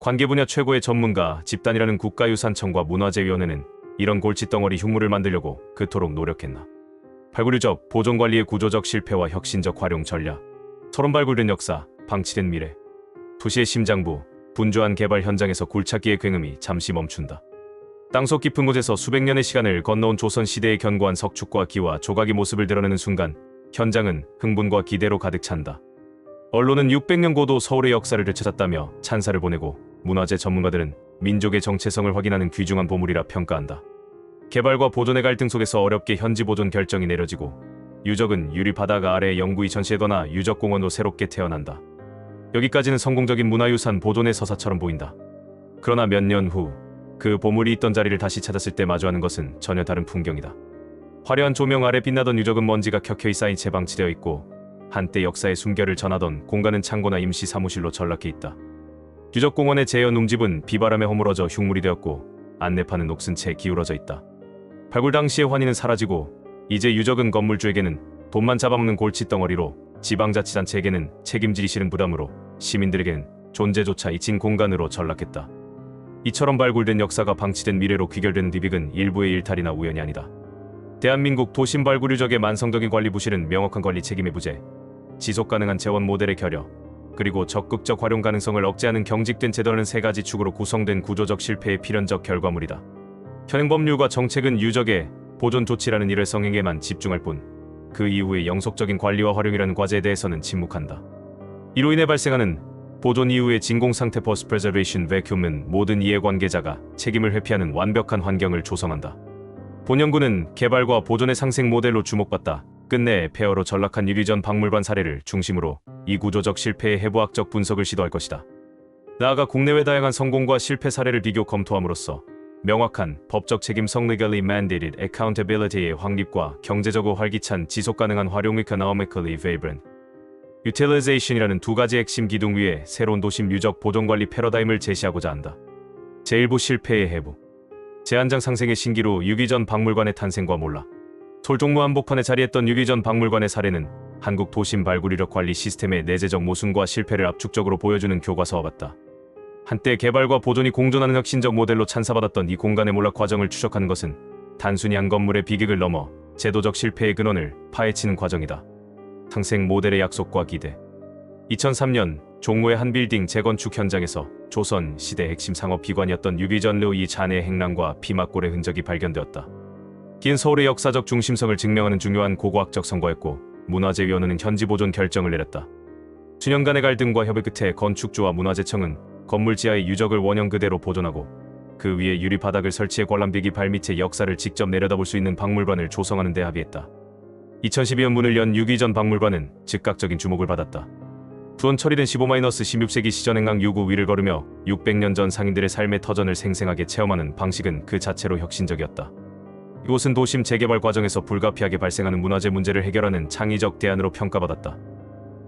관계 분야 최고의 전문가 집단이라는 국가유산청과 문화재위원회는 이런 골칫덩어리 흉물을 만들려고 그토록 노력했나. 발굴유적, 보존관리의 구조적 실패와 혁신적 활용 전략, 서론 발굴된 역사, 방치된 미래. 도시의 심장부, 분주한 개발 현장에서 굴착기의 굉음이 잠시 멈춘다. 땅속 깊은 곳에서 수백 년의 시간을 건너온 조선시대의 견고한 석축과 기와 조각이 모습을 드러내는 순간 현장은 흥분과 기대로 가득 찬다. 언론은 600년 고도 서울의 역사를 되찾았다며 찬사를 보내고 문화재 전문가들은 민족의 정체성을 확인하는 귀중한 보물이라 평가한다. 개발과 보존의 갈등 속에서 어렵게 현지 보존 결정이 내려지고 유적은 유리 바다가 아래 영구히 전시되거나 유적공원으로 새롭게 태어난다. 여기까지는 성공적인 문화유산 보존의 서사처럼 보인다. 그러나 몇 년 후 그 보물이 있던 자리를 다시 찾았을 때 마주하는 것은 전혀 다른 풍경이다. 화려한 조명 아래 빛나던 유적은 먼지가 켜켜이 쌓인 채 방치되어 있고 한때 역사의 숨결을 전하던 공간은 창고나 임시 사무실로 전락해 있다. 유적공원의 제연 웅집은 비바람에 허물어져 흉물이 되었고 안내판은 녹슨 채 기울어져 있다. 발굴 당시의 환희는 사라지고 이제 유적은 건물주에게는 돈만 잡아먹는 골칫덩어리로, 지방자치단체에게는 책임지기 싫은 부담으로, 시민들에게는 존재조차 잊힌 공간으로 전락했다. 이처럼 발굴된 역사가 방치된 미래로 귀결되는 디빅은 일부의 일탈이나 우연이 아니다. 대한민국 도심 발굴 유적의 만성적인 관리 부실은 명확한 관리 책임의 부재, 지속가능한 재원 모델의 결여, 그리고 적극적 활용 가능성을 억제하는 경직된 제도라는 세 가지 축으로 구성된 구조적 실패의 필연적 결과물이다. 현행 법률과 정책은 유적의 보존 조치라는 일회성행에만 집중할 뿐 그 이후의 영속적인 관리와 활용이라는 과제에 대해서는 침묵한다. 이로 인해 발생하는 보존 이후의 진공상태 post preservation vacuum은 모든 이해관계자가 책임을 회피하는 완벽한 환경을 조성한다. 본 연구는 개발과 보존의 상생 모델로 주목받다. 끝내 폐허로 전락한 유리전 박물관 사례를 중심으로 이 구조적 실패의 해부학적 분석을 시도할 것이다. 나아가 국내외 다양한 성공과 실패 사례를 비교 검토함으로써 명확한 법적 책임성 legally mandated accountability의 확립과 경제적으로 활기찬 지속가능한 활용 economically vibrant utilization이라는 두 가지 핵심 기둥 위에 새로운 도심 유적 보존관리 패러다임을 제시하고자 한다. 제1부 실패의 해부. 제한장 상생의 신기루 유기전 박물관의 탄생과 몰라. 솔종무 한복판에 자리했던 유기전 박물관의 사례는 한국 도심 발굴 유적 관리 시스템의 내재적 모순과 실패를 압축적으로 보여주는 교과서와 같다. 한때 개발과 보존이 공존하는 혁신적 모델로 찬사받았던 이 공간의 몰락 과정을 추적하는 것은 단순히 한 건물의 비극을 넘어 제도적 실패의 근원을 파헤치는 과정이다. 상생 모델의 약속과 기대. 2003년 종로의 한 빌딩 재건축 현장에서 조선 시대 핵심 상업기관이었던 유기전의 잔해 행랑과 피막골의 흔적이 발견되었다. 긴 서울의 역사적 중심성을 증명하는 중요한 고고학적 선거였고 문화재위원회는 현지 보존 결정을 내렸다. 수년간의 갈등과 협의 끝에 건축주와 문화재청은 건물 지하의 유적을 원형 그대로 보존하고 그 위에 유리 바닥을 설치해 관람객이 발밑의 역사를 직접 내려다볼 수 있는 박물관을 조성하는 데 합의했다. 2012년 문을 연 유기전 박물관은 즉각적인 주목을 받았다. 투혼 처리된 15-16세기 시전 행랑 유구 위를 걸으며 600년 전 상인들의 삶의 터전을 생생하게 체험하는 방식은 그 자체로 혁신적이었다. 이곳은 도심 재개발 과정에서 불가피하게 발생하는 문화재 문제를 해결하는 창의적 대안으로 평가받았다.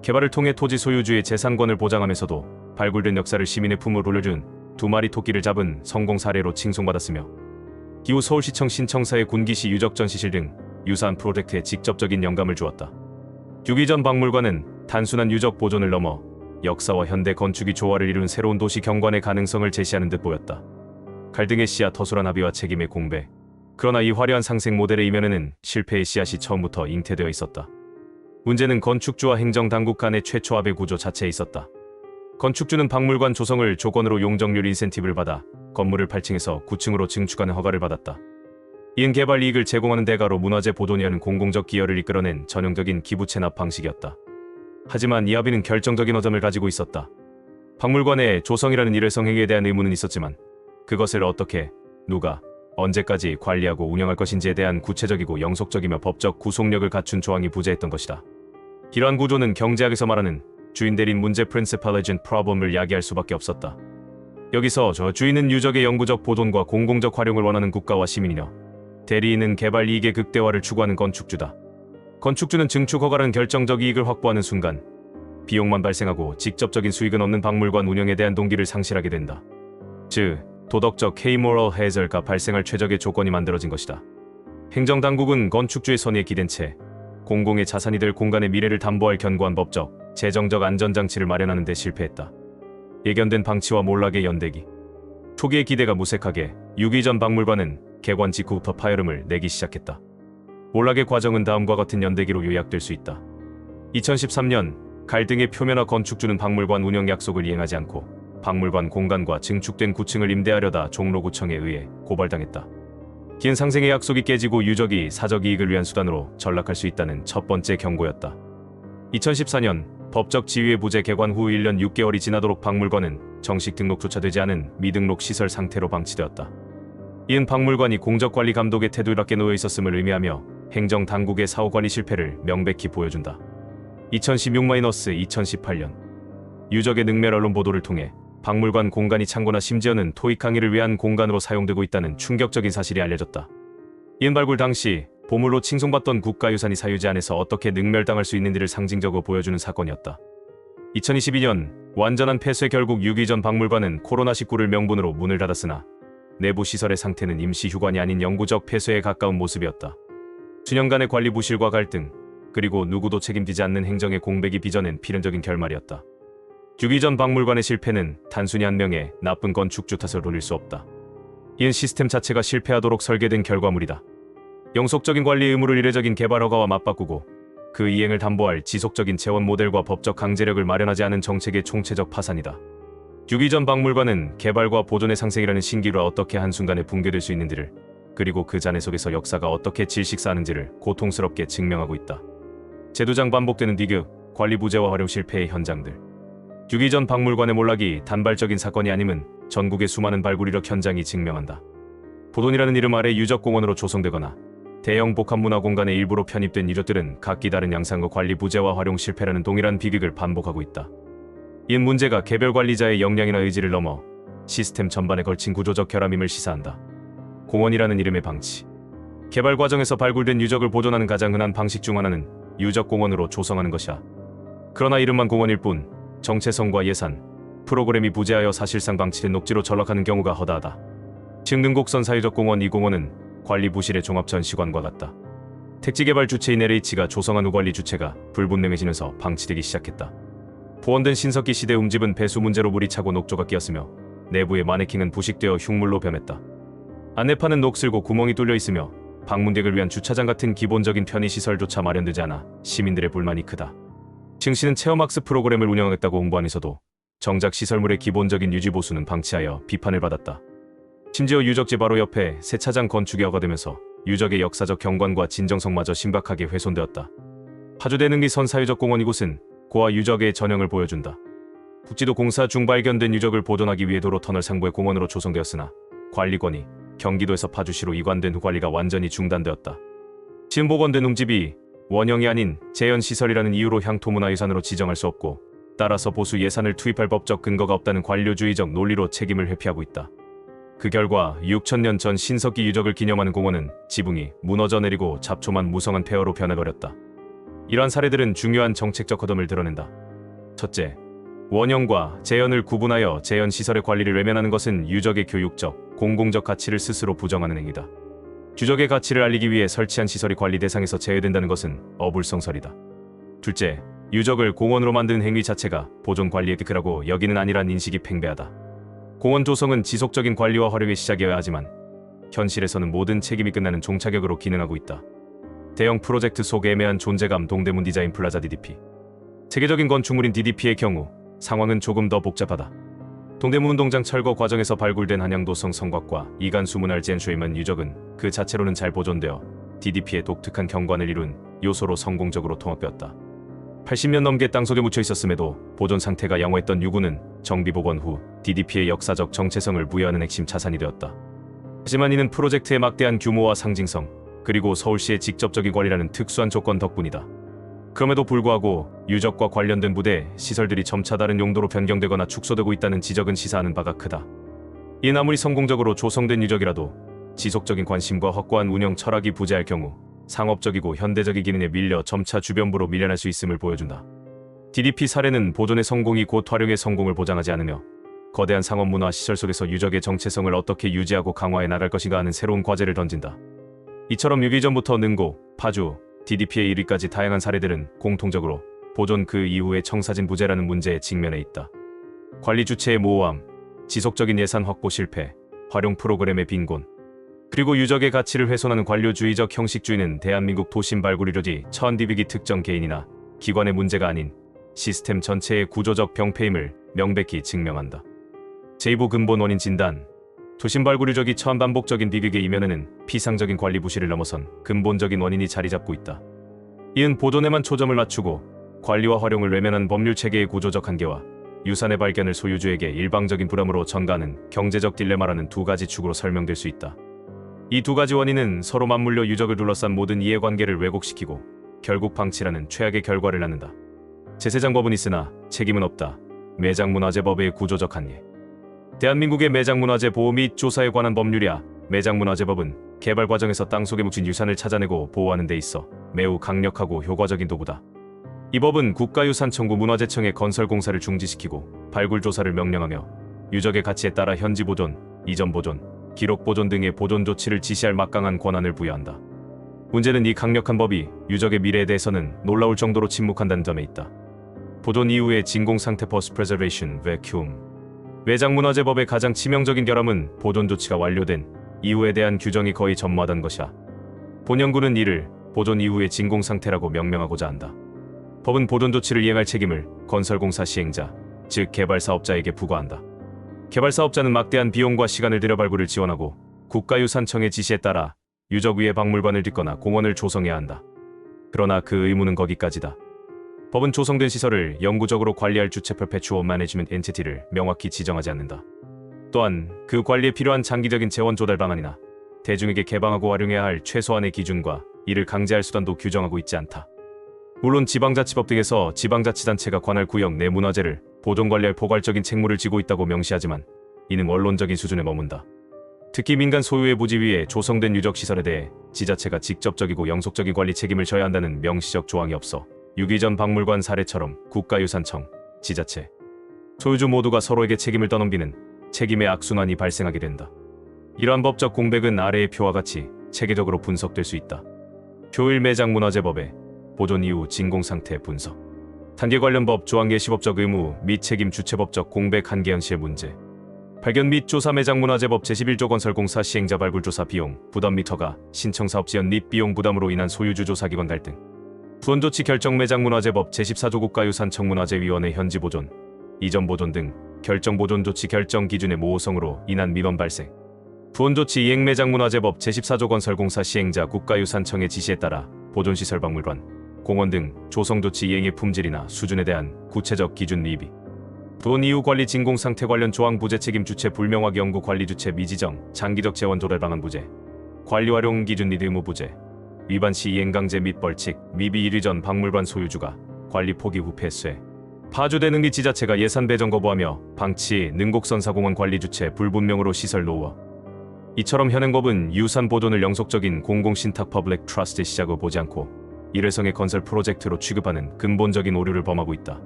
개발을 통해 토지 소유주의 재산권을 보장하면서도 발굴된 역사를 시민의 품으로 돌려준 두 마리 토끼를 잡은 성공 사례로 칭송받았으며 기후 서울시청 신청사의 군기시 유적전 시실 등 유사한 프로젝트에 직접적인 영감을 주었다. 유기전 박물관은 단순한 유적 보존을 넘어 역사와 현대 건축이 조화를 이룬 새로운 도시 경관의 가능성을 제시하는 듯 보였다. 갈등의 씨앗, 허술한 합의와 책임의 공백. 그러나 이 화려한 상생 모델의 이면에는 실패의 씨앗이 처음부터 잉태되어 있었다. 문제는 건축주와 행정당국 간의 최초 합의 구조 자체에 있었다. 건축주는 박물관 조성을 조건으로 용적률 인센티브를 받아 건물을 8층에서 9층으로 증축하는 허가를 받았다. 이은 개발 이익을 제공하는 대가로 문화재 보존이라는 공공적 기여를 이끌어낸 전형적인 기부 체납 방식이었다. 하지만 이 합의는 결정적인 허점을 가지고 있었다. 박물관의 조성이라는 일회성 행위에 대한 의무는 있었지만 그것을 어떻게, 누가, 언제까지 관리하고 운영할 것인지에 대한 구체적이고 영속적이며 법적 구속력을 갖춘 조항이 부재했던 것이다. 이러한 구조는 경제학에서 말하는 주인 대리인 문제 principal agent problem을 야기할 수밖에 없었다. 여기서 저 주인은 유적의 영구적 보존과 공공적 활용을 원하는 국가와 시민이며 대리인은 개발 이익의 극대화를 추구하는 건축주다. 건축주는 증축 허가라는 결정적 이익을 확보하는 순간 비용만 발생하고 직접적인 수익은 없는 박물관 운영에 대한 동기를 상실하게 된다. 즉, 도덕적 amoral hazard가 발생할 최적의 조건이 만들어진 것이다. 행정당국은 건축주의 선의에 기댄 채 공공의 자산이 될 공간의 미래를 담보할 견고한 법적, 재정적 안전장치를 마련하는 데 실패했다. 예견된 방치와 몰락의 연대기. 초기의 기대가 무색하게 유기 전 박물관은 개관 직후부터 파열음을 내기 시작했다. 몰락의 과정은 다음과 같은 연대기로 요약될 수 있다. 2013년 갈등의 표면화 건축주는 박물관 운영 약속을 이행하지 않고 박물관 공간과 증축된 구층을 임대하려다 종로구청에 의해 고발당했다. 긴 상생의 약속이 깨지고 유적이 사적 이익을 위한 수단으로 전락할 수 있다는 첫 번째 경고였다. 2014년 법적 지위의 부재 개관 후 1년 6개월이 지나도록 박물관은 정식 등록조차 되지 않은 미등록 시설 상태로 방치되었다. 이는 박물관이 공적관리 감독의 태도에 놓여 있었음을 의미하며 행정당국의 사후관리 실패를 명백히 보여준다. 2016-2018년 유적의 능멸 언론 보도를 통해 박물관 공간이 창고나 심지어는 토익 강의를 위한 공간으로 사용되고 있다는 충격적인 사실이 알려졌다. 이은 발굴 당시 보물로 칭송받던 국가유산이 사유지 안에서 어떻게 능멸당할 수 있는지를 상징적으로 보여주는 사건이었다. 2022년 완전한 폐쇄. 결국 유기 전 박물관은 코로나19를 명분으로 문을 닫았으나 내부 시설의 상태는 임시 휴관이 아닌 영구적 폐쇄에 가까운 모습이었다. 수년간의 관리 부실과 갈등, 그리고 누구도 책임지지 않는 행정의 공백이 빚어낸 필연적인 결말이었다. 유기 전 박물관의 실패는 단순히 한 명의 나쁜 건축주 탓을 돌릴 수 없다. 이는 시스템 자체가 실패하도록 설계된 결과물이다. 영속적인 관리 의무를 이례적인 개발 허가와 맞바꾸고 그 이행을 담보할 지속적인 재원 모델과 법적 강제력을 마련하지 않은 정책의 총체적 파산이다. 유기 전 박물관은 개발과 보존의 상생이라는 신기루가 어떻게 한순간에 붕괴될 수 있는지를, 그리고 그 잔해 속에서 역사가 어떻게 질식사하는지를 고통스럽게 증명하고 있다. 재도장 반복되는 디귿, 관리 부재와 활용 실패의 현장들. 유기 전 박물관의 몰락이 단발적인 사건이 아님은 전국의 수많은 발굴 이력 현장이 증명한다. 보존이라는 이름 아래 유적공원으로 조성되거나 대형 복합문화공간의 일부로 편입된 유적들은 각기 다른 양상과 관리 부재와 활용 실패라는 동일한 비극을 반복하고 있다. 이는 문제가 개별 관리자의 역량이나 의지를 넘어 시스템 전반에 걸친 구조적 결함임을 시사한다. 공원이라는 이름의 방치. 개발 과정에서 발굴된 유적을 보존하는 가장 흔한 방식 중 하나는 유적공원으로 조성하는 것이야. 그러나 이름만 공원일 뿐 정체성과 예산, 프로그램이 부재하여 사실상 방치된 녹지로 전락하는 경우가 허다하다. 증릉곡선 사유적공원. 이 공원은 관리 부실의 종합 전시관과 같다. 택지개발 주체인 LH가 조성한 후 관리 주체가 불분명해지면서 방치되기 시작했다. 보원된 신석기 시대 움집은 배수 문제로 물이 차고 녹조가 끼었으며 내부의 마네킹은 부식되어 흉물로 변했다. 안내판은 녹슬고 구멍이 뚫려 있으며 방문객을 위한 주차장 같은 기본적인 편의시설조차 마련되지 않아 시민들의 불만이 크다. 증시는 체험학습 프로그램을 운영하겠다고 홍보하면서도 정작 시설물의 기본적인 유지보수는 방치하여 비판을 받았다. 심지어 유적지 바로 옆에 세차장 건축이 허가되면서 유적의 역사적 경관과 진정성마저 심각하게 훼손되었다. 파주대 능리선 사유적공원. 이곳은 고아 유적의 전형을 보여준다. 국지도 공사 중 발견된 유적을 보존하기 위해 도로 터널 상부의 공원으로 조성되었으나 관리권이 경기도에서 파주시로 이관된 후 관리가 완전히 중단되었다. 지금 복원된 웅집이 원형이 아닌 재현시설이라는 이유로 향토문화유산으로 지정할 수 없고 따라서 보수 예산을 투입할 법적 근거가 없다는 관료주의적 논리로 책임을 회피하고 있다. 그 결과 6000년 전 신석기 유적을 기념하는 공원은 지붕이 무너져 내리고 잡초만 무성한 폐허로 변해버렸다. 이러한 사례들은 중요한 정책적 허점을 드러낸다. 첫째, 원형과 재현을 구분하여 재현시설의 관리를 외면하는 것은 유적의 교육적, 공공적 가치를 스스로 부정하는 행위다. 유적의 가치를 알리기 위해 설치한 시설이 관리 대상에서 제외된다는 것은 어불성설이다. 둘째, 유적을 공원으로 만드는 행위 자체가 보존 관리의 기크라고 여기는 아니란 인식이 팽배하다. 공원 조성은 지속적인 관리와 활용의 시작이어야 하지만 현실에서는 모든 책임이 끝나는 종착역으로 기능하고 있다. 대형 프로젝트 속 애매한 존재감. 동대문 디자인 플라자 DDP. 세계적인 건축물인 DDP의 경우 상황은 조금 더 복잡하다. 동대문 운동장 철거 과정에서 발굴된 한양도성 성곽과 이간수 문할 젠슈이먼 유적은 그 자체로는 잘 보존되어 DDP의 독특한 경관을 이룬 요소로 성공적으로 통합되었다. 80년 넘게 땅속에 묻혀 있었음에도 보존 상태가 양호했던 유구는 정비 복원 후 DDP의 역사적 정체성을 부여하는 핵심 자산이 되었다. 하지만 이는 프로젝트의 막대한 규모와 상징성, 그리고 서울시의 직접적인 관리라는 특수한 조건 덕분이다. 그럼에도 불구하고 유적과 관련된 부대, 시설들이 점차 다른 용도로 변경되거나 축소되고 있다는 지적은 시사하는 바가 크다. 이는 아무리 성공적으로 조성된 유적이라도 지속적인 관심과 확고한 운영 철학이 부재할 경우 상업적이고 현대적인 기능에 밀려 점차 주변부로 밀려날 수 있음을 보여준다. DDP 사례는 보존의 성공이 곧 활용의 성공을 보장하지 않으며 거대한 상업문화 시설 속에서 유적의 정체성을 어떻게 유지하고 강화해 나갈 것인가 하는 새로운 과제를 던진다. 이처럼 유기 전부터 능고, 파주, DDP에 이르기까지 다양한 사례들은 공통적으로 보존 그 이후의 청사진 부재라는 문제에 직면해 있다. 관리 주체의 모호함, 지속적인 예산 확보 실패, 활용 프로그램의 빈곤, 그리고 유적의 가치를 훼손하는 관료주의적 형식주의는 대한민국 도심 발굴 이력이 천디비기 특정 개인이나 기관의 문제가 아닌 시스템 전체의 구조적 병폐임을 명백히 증명한다. 제2부 근본 원인 진단. 도심 발굴 이력이 처한 반복적인 비극의 이면에는 피상적인 관리 부실을 넘어선 근본적인 원인이 자리 잡고 있다. 이은 보존에만 초점을 맞추고 관리와 활용을 외면한 법률 체계의 구조적 한계와 유산의 발견을 소유주에게 일방적인 부담으로 전가하는 경제적 딜레마라는 두 가지 축으로 설명될 수 있다. 이 두 가지 원인은 서로 맞물려 유적을 둘러싼 모든 이해관계를 왜곡시키고 결국 방치라는 최악의 결과를 낳는다. 제세장법은 있으나 책임은 없다. 매장문화재법의 구조적 한계. 대한민국의 매장문화재 보호 및 조사에 관한 법률이야. 매장문화재법은 개발 과정에서 땅속에 묻힌 유산을 찾아내고 보호하는 데 있어 매우 강력하고 효과적인 도구다. 이 법은 국가유산청구 문화재청의 건설공사를 중지시키고 발굴조사를 명령하며 유적의 가치에 따라 현지 보존, 이전 보존, 기록 보존 등의 보존 조치를 지시할 막강한 권한을 부여한다. 문제는 이 강력한 법이 유적의 미래에 대해서는 놀라울 정도로 침묵한다는 점에 있다. 보존 이후의 진공상태 post preservation vacuum. 매장문화재법의 가장 치명적인 결함은 보존 조치가 완료된 이후에 대한 규정이 거의 전무하다는 것이야. 본연구는 이를 보존 이후의 진공상태라고 명명하고자 한다. 법은 보존 조치를 이행할 책임을 건설공사 시행자, 즉 개발사업자에게 부과한다. 개발사업자는 막대한 비용과 시간을 들여 발굴을 지원하고 국가유산청의 지시에 따라 유적 위에 박물관을 짓거나 공원을 조성해야 한다. 그러나 그 의무는 거기까지다. 법은 조성된 시설을 영구적으로 관리할 주체 perpetual management entity를 명확히 지정하지 않는다. 또한 그 관리에 필요한 장기적인 재원 조달 방안이나 대중에게 개방하고 활용해야 할 최소한의 기준과 이를 강제할 수단도 규정하고 있지 않다. 물론 지방자치법 등에서 지방자치단체가 관할 구역 내 문화재를 보존관리할 포괄적인 책무를 지고 있다고 명시하지만 이는 원론적인 수준에 머문다. 특히 민간 소유의 부지 위에 조성된 유적시설에 대해 지자체가 직접적이고 영속적인 관리 책임을 져야 한다는 명시적 조항이 없어 유기전 박물관 사례처럼 국가유산청, 지자체, 소유주 모두가 서로에게 책임을 떠넘기는 책임의 악순환이 발생하게 된다. 이러한 법적 공백은 아래의 표와 같이 체계적으로 분석될 수 있다. 표 1 매장문화재법의 보존 이후 진공상태 분석. 단계 관련 법 조항 예시법적 의무 및 책임 주체법적 공백 한계 현실 문제. 발견 및 조사 매장문화재법 제11조 건설공사 시행자 발굴조사 비용 부담 및 허가 신청사업 지연 및 비용 부담으로 인한 소유주 조사기관 갈등. 부원조치 결정 매장문화재법 제14조 국가유산청문화재위원회 현지 보존, 이전 보존 등 결정 보존조치 결정 기준의 모호성으로 인한 민원 발생. 부원조치 이행 매장문화재법 제14조 건설공사 시행자 국가유산청의 지시에 따라 보존시설 박물관, 공원 등 조성조치 이행의 품질이나 수준에 대한 구체적 기준 미비. 부원 이후 관리 진공상태 관련 조항 부재 책임 주체 불명확 연구 관리 주체 미지정 장기적 재원 조달 방안 부재. 관리 활용 기준 및 의무 부재. 위반 시 이행 강제 및 벌칙. 미비 1위 전 박물관 소유주가 관리 포기 후 폐쇄. 파주대 능리 지자체가 예산 배정 거부하며 방치 능곡선사공원 관리 주체 불분명으로 시설 노후화. 이처럼 현행법은 유산 보존을 영속적인 공공신탁 퍼블릭 트러스트 시작으로 보지 않고 일회성의 건설 프로젝트로 취급하는 근본적인 오류를 범하고 있다.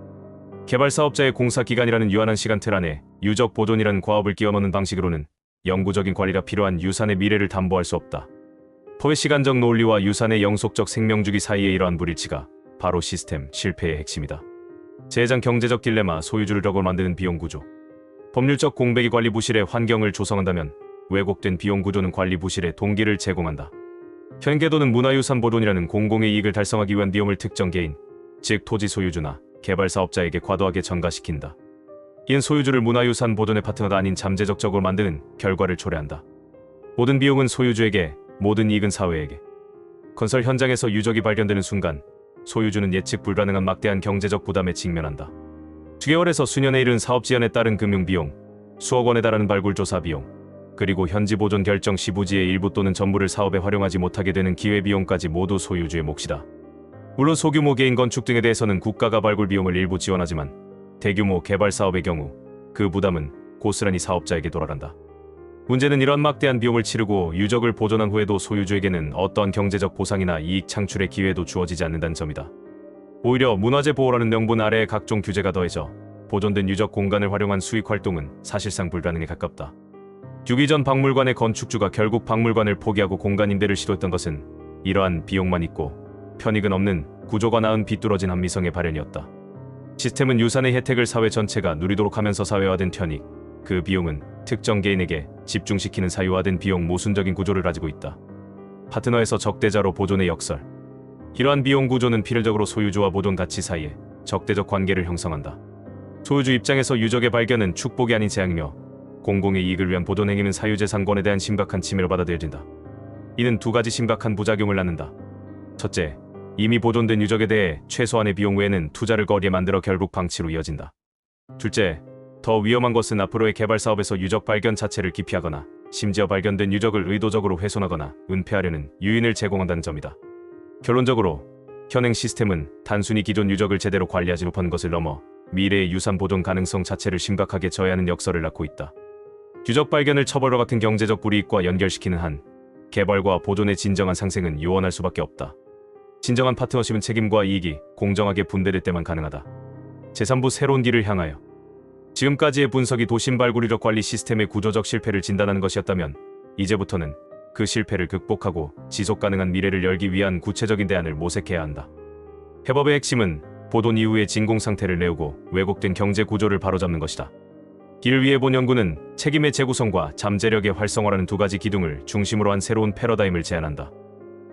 개발사업자의 공사기간이라는 유한한 시간틀 안에 유적 보존이라는 과업을 끼워넣는 방식으로는 영구적인 관리가 필요한 유산의 미래를 담보할 수 없다. 포의 시간적 논리와 유산의 영속적 생명주기 사이의 이러한 불일치가 바로 시스템 실패의 핵심이다. 재해장 경제적 딜레마 소유주를 적으로 만드는 비용구조. 법률적 공백이 관리 부실의 환경을 조성한다면 왜곡된 비용구조는 관리 부실의 동기를 제공한다. 현계도는 문화유산 보존이라는 공공의 이익을 달성하기 위한 비용을 특정 개인, 즉 토지 소유주나 개발사업자에게 과도하게 전가시킨다. 이는 소유주를 문화유산 보존의 파트너가 아닌 잠재적적으로 만드는 결과를 초래한다. 모든 비용은 소유주에게, 모든 이익은 사회에게. 건설 현장에서 유적이 발견되는 순간 소유주는 예측 불가능한 막대한 경제적 부담에 직면한다. 수개월에서 수년에 이른 사업 지연에 따른 금융비용, 수억 원에 달하는 발굴조사 비용, 그리고 현지 보존 결정 시 부지의 일부 또는 전부를 사업에 활용하지 못하게 되는 기회비용까지 모두 소유주의 몫이다. 물론 소규모 개인 건축 등에 대해서는 국가가 발굴 비용을 일부 지원하지만 대규모 개발 사업의 경우 그 부담은 고스란히 사업자에게 돌아간다. 문제는 이런 막대한 비용을 치르고 유적을 보존한 후에도 소유주에게는 어떠한 경제적 보상이나 이익 창출의 기회도 주어지지 않는다는 점이다. 오히려 문화재 보호라는 명분 아래에 각종 규제가 더해져 보존된 유적 공간을 활용한 수익 활동은 사실상 불가능에 가깝다. 유기전 박물관의 건축주가 결국 박물관을 포기하고 공간 임대를 시도했던 것은 이러한 비용만 있고 편익은 없는 구조가 낳은 비뚤어진 한미성의 발현이었다. 시스템은 유산의 혜택을 사회 전체가 누리도록 하면서 사회화된 편익, 그 비용은 특정 개인에게 집중시키는 사유화된 비용 모순적인 구조를 가지고 있다. 파트너에서 적대자로 보존의 역설. 이러한 비용 구조는 필연적으로 소유주와 보존 가치 사이에 적대적 관계를 형성한다. 소유주 입장에서 유적의 발견은 축복이 아닌 재앙이며 공공의 이익을 위한 보존 행위는 사유재산권에 대한 심각한 침해로 받아들여진다. 이는 두 가지 심각한 부작용을 낳는다. 첫째, 이미 보존된 유적에 대해 최소한의 비용 외에는 투자를 거리에 만들어 결국 방치로 이어진다. 둘째, 더 위험한 것은 앞으로의 개발 사업에서 유적 발견 자체를 기피하거나 심지어 발견된 유적을 의도적으로 훼손하거나 은폐하려는 유인을 제공한다는 점이다. 결론적으로 현행 시스템은 단순히 기존 유적을 제대로 관리하지 못한 것을 넘어 미래의 유산 보존 가능성 자체를 심각하게 저해하는 역설을 낳고 있다. 유적 발견을 처벌과 같은 경제적 불이익과 연결시키는 한 개발과 보존의 진정한 상생은 요원할 수밖에 없다. 진정한 파트너십은 책임과 이익이 공정하게 분배될 때만 가능하다. 제3부 새로운 길을 향하여. 지금까지의 분석이 도심 발굴 유적 관리 시스템의 구조적 실패를 진단하는 것이었다면 이제부터는 그 실패를 극복하고 지속 가능한 미래를 열기 위한 구체적인 대안을 모색해야 한다. 해법의 핵심은 보존 이후의 진공 상태를 내우고 왜곡된 경제 구조를 바로잡는 것이다. 이를 위해 본 연구는 책임의 재구성과 잠재력의 활성화라는 두 가지 기둥을 중심으로 한 새로운 패러다임을 제안한다.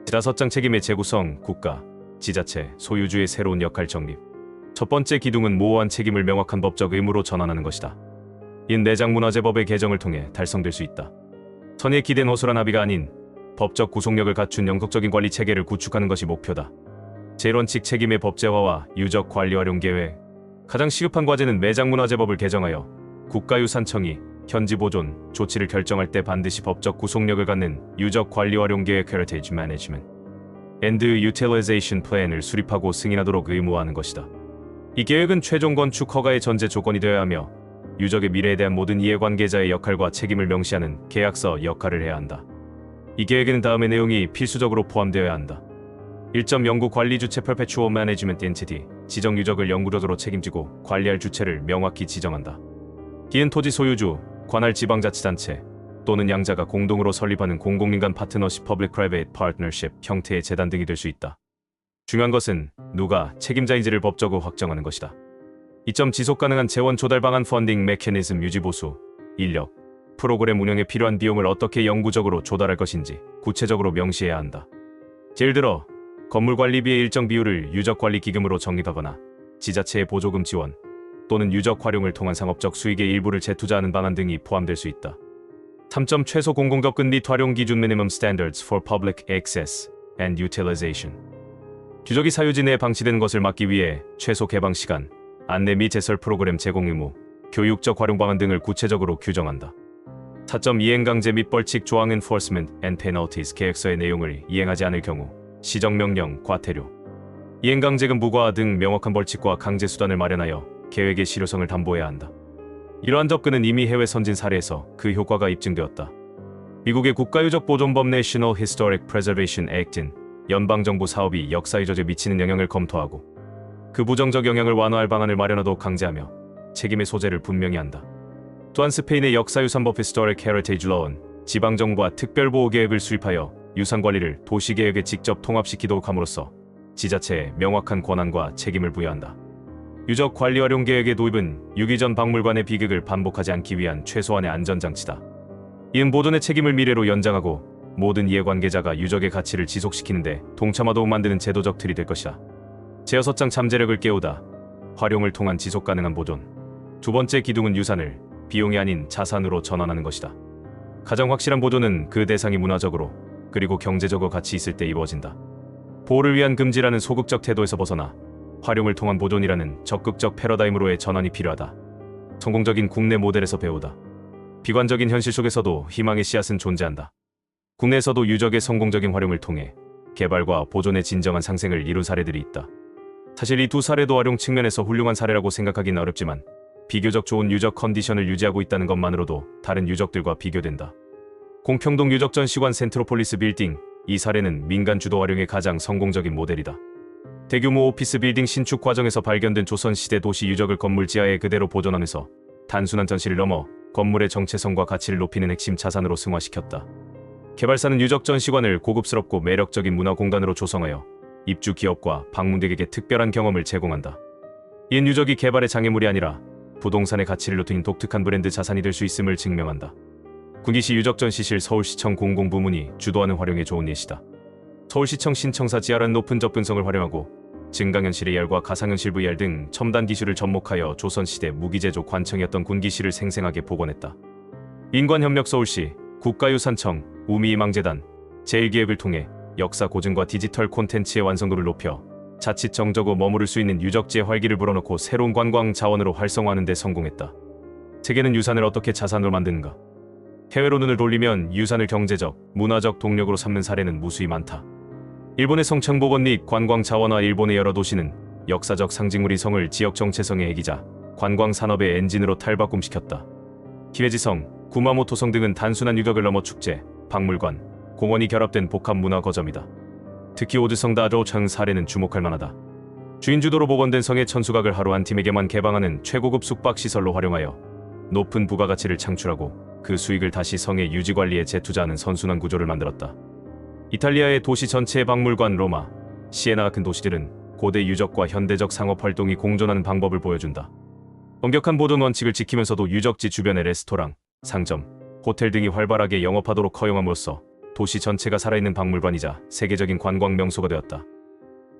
5장 책임의 재구성, 국가, 지자체, 소유주의 새로운 역할 정립. 첫 번째 기둥은 모호한 책임을 명확한 법적 의무로 전환하는 것이다. 이는 내장문화재법의 개정을 통해 달성될 수 있다. 선의에 기댄 허술한 합의가 아닌 법적 구속력을 갖춘 영속적인 관리 체계를 구축하는 것이 목표다. 제1원칙 책임의 법제화와 유적 관리 활용 계획. 가장 시급한 과제는 내장문화재법을 개정하여 국가유산청이 현지 보존 조치를 결정할 때 반드시 법적 구속력을 갖는 유적 관리 활용 계획 Heritage Management and Utilization Plan을 수립하고 승인하도록 의무화하는 것이다. 이 계획은 최종 건축 허가의 전제 조건이 되어야 하며 유적의 미래에 대한 모든 이해관계자의 역할과 책임을 명시하는 계약서 역할을 해야 한다. 이 계획에는 다음의 내용이 필수적으로 포함되어야 한다. 1점 영구 관리 주체 Perpetual Management Entity. 지정 유적을 영구적으로 책임지고 관리할 주체를 명확히 지정한다. 이는 토지 소유주, 관할 지방자치단체 또는 양자가 공동으로 설립하는 공공민간 파트너십 Public-Private Partnership 형태의 재단 등이 될 수 있다. 중요한 것은 누가 책임자인지를 법적으로 확정하는 것이다. 2점 지속 가능한 재원 조달 방안 펀딩 메커니즘 유지보수, 인력, 프로그램 운영에 필요한 비용을 어떻게 영구적으로 조달할 것인지 구체적으로 명시해야 한다. 예를 들어 건물 관리비의 일정 비율을 유적 관리 기금으로 적립하거나 지자체의 보조금 지원 또는 유적 활용을 통한 상업적 수익의 일부를 재투자하는 방안 등이 포함될 수 있다. 3점 최소 공공접근 및 활용 기준 Minimum Standards for Public Access and Utilization. 유적이 사유지 내에 방치되는 것을 막기 위해 최소 개방 시간, 안내 및 제설 프로그램 제공 의무, 교육적 활용 방안 등을 구체적으로 규정한다. 4점 이행강제 및 벌칙 조항 Enforcement and Penalties. 계획서의 내용을 이행하지 않을 경우 시정명령, 과태료, 이행강제금 부과 등 명확한 벌칙과 강제 수단을 마련하여 계획의 실효성을 담보해야 한다. 이러한 접근은 이미 해외 선진 사례에서 그 효과가 입증되었다. 미국의 국가유적보존법 National Historic Preservation Act은 연방정부 사업이 역사유적에 미치는 영향을 검토하고 그 부정적 영향을 완화할 방안을 마련하도록 강제하며 책임의 소재를 분명히 한다. 또한 스페인의 역사유산법 Historic Heritage Law는 지방정부와 특별보호계획을 수립하여 유산관리를 도시계획에 직접 통합시키도록 함으로써 지자체에 명확한 권한과 책임을 부여한다. 유적 관리 활용 계획의 도입은 유기전 박물관의 비극을 반복하지 않기 위한 최소한의 안전장치다. 이는 보존의 책임을 미래로 연장하고 모든 이해관계자가 유적의 가치를 지속시키는데 동참하도록 만드는 제도적 틀이 될 것이다. 제6장 잠재력을 깨우다. 활용을 통한 지속가능한 보존. 두 번째 기둥은 유산을 비용이 아닌 자산으로 전환하는 것이다. 가장 확실한 보존은 그 대상이 문화적으로 그리고 경제적으로 가치 있을 때 이루어진다. 보호를 위한 금지라는 소극적 태도에서 벗어나 활용을 통한 보존이라는 적극적 패러다임으로의 전환이 필요하다. 성공적인 국내 모델에서 배우다. 비관적인 현실 속에서도 희망의 씨앗은 존재한다. 국내에서도 유적의 성공적인 활용을 통해 개발과 보존의 진정한 상생을 이룬 사례들이 있다. 사실 이 두 사례도 활용 측면에서 훌륭한 사례라고 생각하기는 어렵지만 비교적 좋은 유적 컨디션을 유지하고 있다는 것만으로도 다른 유적들과 비교된다. 공평동 유적전 시관 센트로폴리스 빌딩. 이 사례는 민간 주도 활용의 가장 성공적인 모델이다. 대규모 오피스 빌딩 신축 과정에서 발견된 조선시대 도시 유적을 건물 지하에 그대로 보존하면서 단순한 전시를 넘어 건물의 정체성과 가치를 높이는 핵심 자산으로 승화시켰다. 개발사는 유적 전시관을 고급스럽고 매력적인 문화공간으로 조성하여 입주 기업과 방문객에게 특별한 경험을 제공한다. 이는 유적이 개발의 장애물이 아니라 부동산의 가치를 높인 독특한 브랜드 자산이 될 수 있음을 증명한다. 군기시 유적전 시실 서울시청 공공부문이 주도하는 활용에 좋은 예시다. 서울시청 신청사 지하란 높은 접근성을 활용하고 증강현실 AR과 가상현실 VR 등 첨단 기술을 접목하여 조선시대 무기제조 관청이었던 군기시를 생생하게 복원했다. 인관협력 서울시, 국가유산청, 우미희망재단, 제1기획을 통해 역사 고증과 디지털 콘텐츠의 완성도를 높여 자칫 정적어 머무를 수 있는 유적지의 활기를 불어넣고 새로운 관광 자원으로 활성화하는 데 성공했다. 세계는 유산을 어떻게 자산으로 만드는가? 해외로 눈을 돌리면 유산을 경제적, 문화적 동력으로 삼는 사례는 무수히 많다. 일본의 성창복원 및 관광 자원화. 일본의 여러 도시는 역사적 상징물이 성을 지역 정체성의 애기자, 관광 산업의 엔진으로 탈바꿈시켰다. 히메지성, 구마모토성 등은 단순한 유적을 넘어 축제, 박물관, 공원이 결합된 복합 문화 거점이다. 특히 오즈성 다조청 사례는 주목할 만하다. 주인 주도로 복원된 성의 천수각을 하루 한 팀에게만 개방하는 최고급 숙박시설로 활용하여 높은 부가가치를 창출하고 그 수익을 다시 성의 유지관리에 재투자하는 선순환 구조를 만들었다. 이탈리아의 도시 전체의 박물관 로마, 시에나 같은 도시들은 고대 유적과 현대적 상업 활동이 공존하는 방법을 보여준다. 엄격한 보존 원칙을 지키면서도 유적지 주변의 레스토랑, 상점, 호텔 등이 활발하게 영업하도록 허용함으로써 도시 전체가 살아있는 박물관이자 세계적인 관광 명소가 되었다.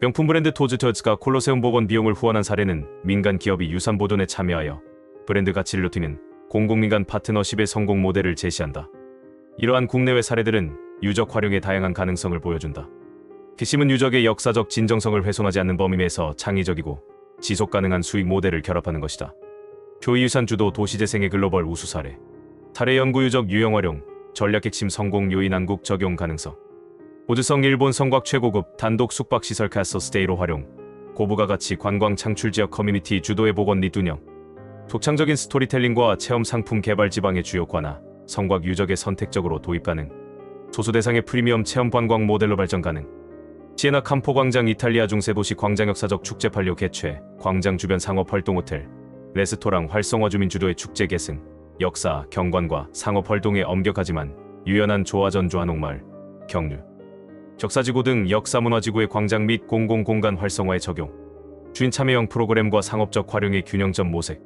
명품 브랜드 토즈터즈가 콜로세움 복원 비용을 후원한 사례는 민간 기업이 유산 보존에 참여하여 브랜드 가치를 높이는 공공민간 파트너십의 성공 모델을 제시한다. 이러한 국내외 사례들은 유적 활용의 다양한 가능성을 보여준다. 기심은 유적의 역사적 진정성을 훼손하지 않는 범위 내에서 창의적이고 지속 가능한 수익 모델을 결합하는 것이다. 교이유산 주도 도시재생의 글로벌 우수 사례. 사례 연구 유적 유형 활용, 전략 핵심 성공 요인 한국 적용 가능성. 오즈성 일본 성곽 최고급 단독 숙박시설 캐슬 스테이로 활용, 고부가 가치 관광 창출 지역 커뮤니티 주도의 복원 및 운영. 독창적인 스토리텔링과 체험 상품 개발 지방의 주요 관하, 성곽 유적에 선택적으로 도입 가능. 소수 대상의 프리미엄 체험 관광 모델로 발전 가능. 시에나 캄포 광장 이탈리아 중세 도시 광장 역사적 축제 판료 개최, 광장 주변 상업 활동 호텔, 레스토랑 활성화 주민 주도의 축제 계승, 역사, 경관과 상업 활동에 엄격하지만 유연한 조화전조 한옥마을, 경류, 적사지구 등 역사문화지구의 광장 및 공공공간 활성화에 적용. 주인 참여형 프로그램과 상업적 활용의 균형점 모색.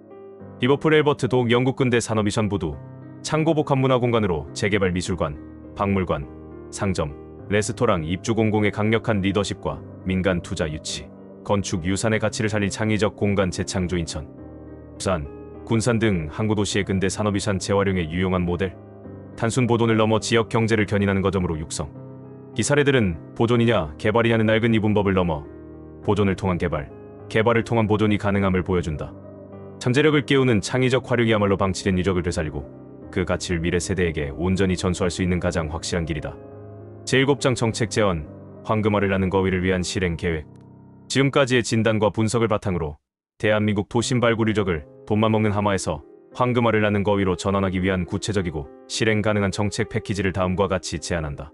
리버풀 엘버트 독 영국 근대 산업미션 부두, 창고 복합문화공간으로 재개발 미술관, 박물관, 상점, 레스토랑 입주 공공의 강력한 리더십과 민간 투자 유치, 건축 유산의 가치를 살린 창의적 공간 재창조. 인천, 부산, 군산 등 항구 도시의 근대 산업유산 재활용에 유용한 모델. 단순 보존을 넘어 지역 경제를 견인하는 거점으로 육성. 이 사례들은 보존이냐 개발이냐는 낡은 이분법을 넘어 보존을 통한 개발, 개발을 통한 보존이 가능함을 보여준다. 잠재력을 깨우는 창의적 활용이야말로 방치된 유적을 되살리고 그 가치를 미래 세대에게 온전히 전수할 수 있는 가장 확실한 길이다. 제7장 정책 제언, 황금알을 낳는 거위를 위한 실행 계획. 지금까지의 진단과 분석을 바탕으로 대한민국 도심 발굴 유적을 돈만 먹는 하마에서 황금알을 낳는 거위로 전환하기 위한 구체적이고 실행 가능한 정책 패키지를 다음과 같이 제안한다.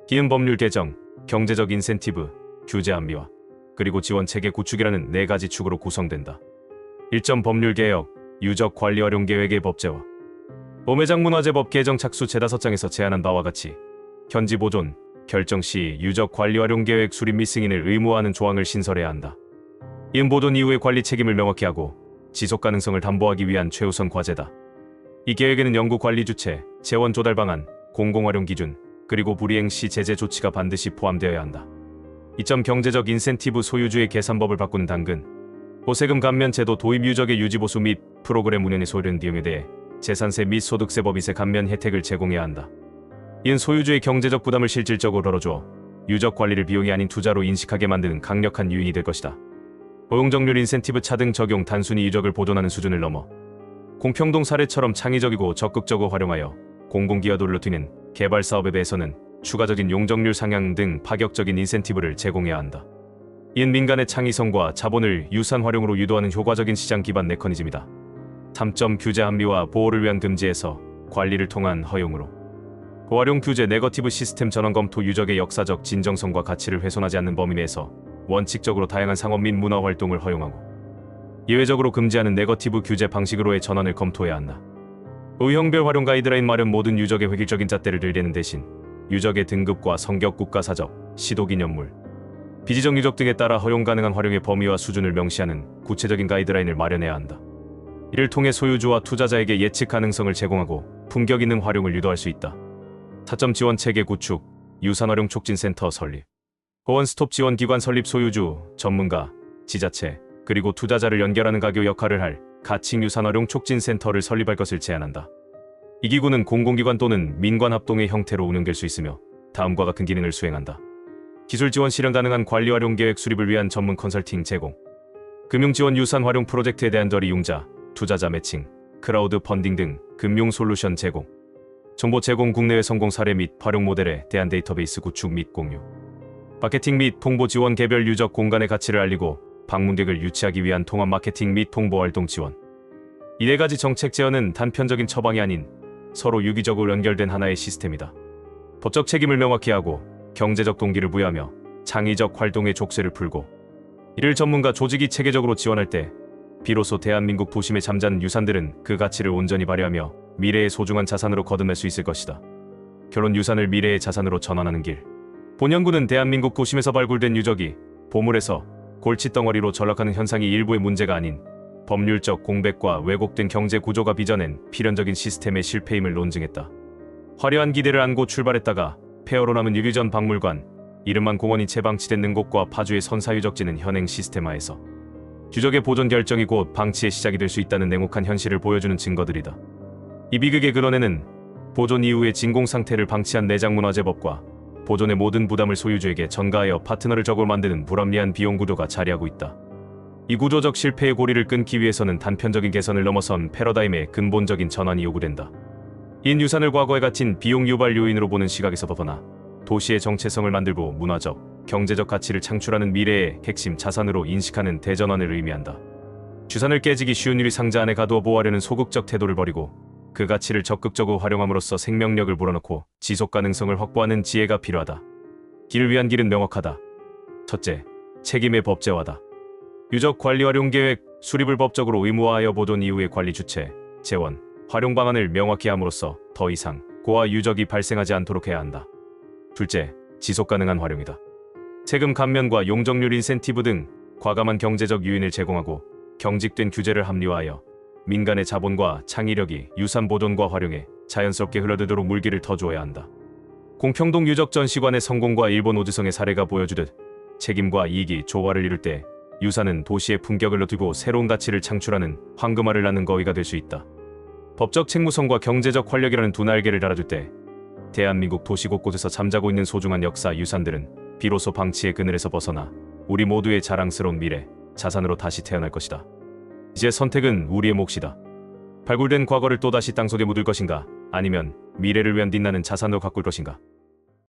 기능 법률 개정, 경제적 인센티브, 규제 합리화, 그리고 지원 체계 구축이라는 4가지 축으로 구성된다. 1점 법률 개혁, 유적 관리 활용 계획의 법제화. 오매장문화재법 개정 착수 제5장에서 제안한 바와 같이 현지 보존, 결정 시 유적 관리 활용 계획 수립 및 승인을 의무화하는 조항을 신설해야 한다. 이는 보존 이후의 관리 책임을 명확히 하고 지속 가능성을 담보하기 위한 최우선 과제다. 이 계획에는 연구 관리 주체, 재원 조달 방안, 공공활용 기준, 그리고 불이행 시 제재 조치가 반드시 포함되어야 한다. 2점 경제적 인센티브 소유주의 계산법을 바꾸는 당근, 보세금 감면 제도 도입 유적의 유지 보수 및 프로그램 운영의 소요된 비용에 대해 재산세 및 소득세 법인세 감면 혜택을 제공해야 한다. 이는 소유주의 경제적 부담을 실질적으로 덜어주어 유적 관리를 비용이 아닌 투자로 인식하게 만드는 강력한 요인이 될 것이다. 고용정률 인센티브 차등 적용 단순히 유적을 보존하는 수준을 넘어 공평동 사례처럼 창의적이고 적극적으로 활용하여 공공기여도를 높이는 개발 사업에 대해서는 추가적인 용적률 상향 등 파격적인 인센티브를 제공해야 한다. 이는 민간의 창의성과 자본을 유산 활용으로 유도하는 효과적인 시장 기반 메커니즘이다. 3점 규제 합리화 보호를 위한 금지에서 관리를 통한 허용으로. 고활용 규제 네거티브 시스템 전환 검토 유적의 역사적 진정성과 가치를 훼손하지 않는 범위 내에서 원칙적으로 다양한 상업 및 문화 활동을 허용하고 예외적으로 금지하는 네거티브 규제 방식으로의 전환을 검토해야 한다. 의형별 활용 가이드라인 마련 모든 유적의 획일적인 잣대를 들이대는 대신 유적의 등급과 성격 국가사적, 시도기념물, 비지적 유적 등에 따라 허용 가능한 활용의 범위와 수준을 명시하는 구체적인 가이드라인을 마련해야 한다. 이를 통해 소유주와 투자자에게 예측 가능성을 제공하고 품격 있는 활용을 유도할 수 있다. 타점 지원 체계 구축, 유산 활용 촉진 센터 설립. 원스톱 지원 기관 설립. 소유주, 전문가, 지자체, 그리고 투자자를 연결하는 가교 역할을 할 가칭 유산 활용 촉진 센터를 설립할 것을 제안한다. 이 기구는 공공기관 또는 민관 합동의 형태로 운영될 수 있으며 다음과 같은 기능을 수행한다. 기술 지원 실현 가능한 관리 활용 계획 수립을 위한 전문 컨설팅 제공. 금융 지원 유산 활용 프로젝트에 대한 덜 이용자, 투자자 매칭, 크라우드 펀딩 등 금융 솔루션 제공. 정보 제공. 국내외 성공 사례 및 활용 모델에 대한 데이터베이스 구축 및 공유. 마케팅 및 홍보 지원. 개별 유적 공간의 가치를 알리고 방문객을 유치하기 위한 통합 마케팅 및 홍보 활동 지원. 이 네 가지 정책 제언은 단편적인 처방이 아닌 서로 유기적으로 연결된 하나의 시스템이다. 법적 책임을 명확히 하고 경제적 동기를 부여하며 창의적 활동의 족쇄를 풀고 이를 전문가 조직이 체계적으로 지원할 때 비로소 대한민국 도심에 잠자는 유산들은 그 가치를 온전히 발휘하며 미래의 소중한 자산으로 거듭날 수 있을 것이다. 결혼 유산을 미래의 자산으로 전환하는 길. 본 연구는 대한민국 도심에서 발굴된 유적이 보물에서 골칫덩어리로 전락하는 현상이 일부의 문제가 아닌 법률적 공백과 왜곡된 경제 구조가 빚어낸 필연적인 시스템의 실패임을 논증했다. 화려한 기대를 안고 출발했다가 폐허로 남은 유기전 박물관, 이름만 공원이 채방치된 능곡과 파주의 선사유적지는 현행 시스템화에서 유적의 보존 결정이 곧 방치의 시작이 될 수 있다는 냉혹한 현실을 보여주는 증거들이다. 이 비극의 근원에는 보존 이후의 진공 상태를 방치한 내장문화재법과 보존의 모든 부담을 소유주에게 전가하여 파트너를 적으로 만드는 불합리한 비용 구조가 자리하고 있다. 이 구조적 실패의 고리를 끊기 위해서는 단편적인 개선을 넘어선 패러다임의 근본적인 전환이 요구된다. 인 유산을 과거에 갇힌 비용 유발 요인으로 보는 시각에서 벗어나 도시의 정체성을 만들고 문화적, 경제적 가치를 창출하는 미래의 핵심 자산으로 인식하는 대전환을 의미한다. 유산을 깨지기 쉬운 유리 상자 안에 가두어 보호하려는 소극적 태도를 버리고 그 가치를 적극적으로 활용함으로써 생명력을 불어넣고 지속 가능성을 확보하는 지혜가 필요하다. 이를 위한 길은 명확하다. 첫째, 책임의 법제화다. 유적 관리 활용 계획 수립을 법적으로 의무화하여 보존 이후의 관리 주체, 재원, 활용 방안을 명확히 함으로써 더 이상 고화 유적이 발생하지 않도록 해야 한다. 둘째, 지속 가능한 활용이다. 세금 감면과 용적률 인센티브 등 과감한 경제적 유인을 제공하고 경직된 규제를 합리화하여 민간의 자본과 창의력이 유산 보존과 활용에 자연스럽게 흘러들도록 물기를 터주어야 한다. 공평동 유적 전시관의 성공과 일본 오즈성의 사례가 보여주듯 책임과 이익이 조화를 이룰 때 유산은 도시의 품격을 높이고 새로운 가치를 창출하는 황금알을 낳는 거위가 될 수 있다. 법적 책무성과 경제적 활력이라는 두 날개를 달아줄 때 대한민국 도시 곳곳에서 잠자고 있는 소중한 역사 유산들은 비로소 방치의 그늘에서 벗어나 우리 모두의 자랑스러운 미래, 자산으로 다시 태어날 것이다. 이제 선택은 우리의 몫이다. 발굴된 과거를 또다시 땅속에 묻을 것인가, 아니면 미래를 위한 빛나는 자산으로 가꿀 것인가.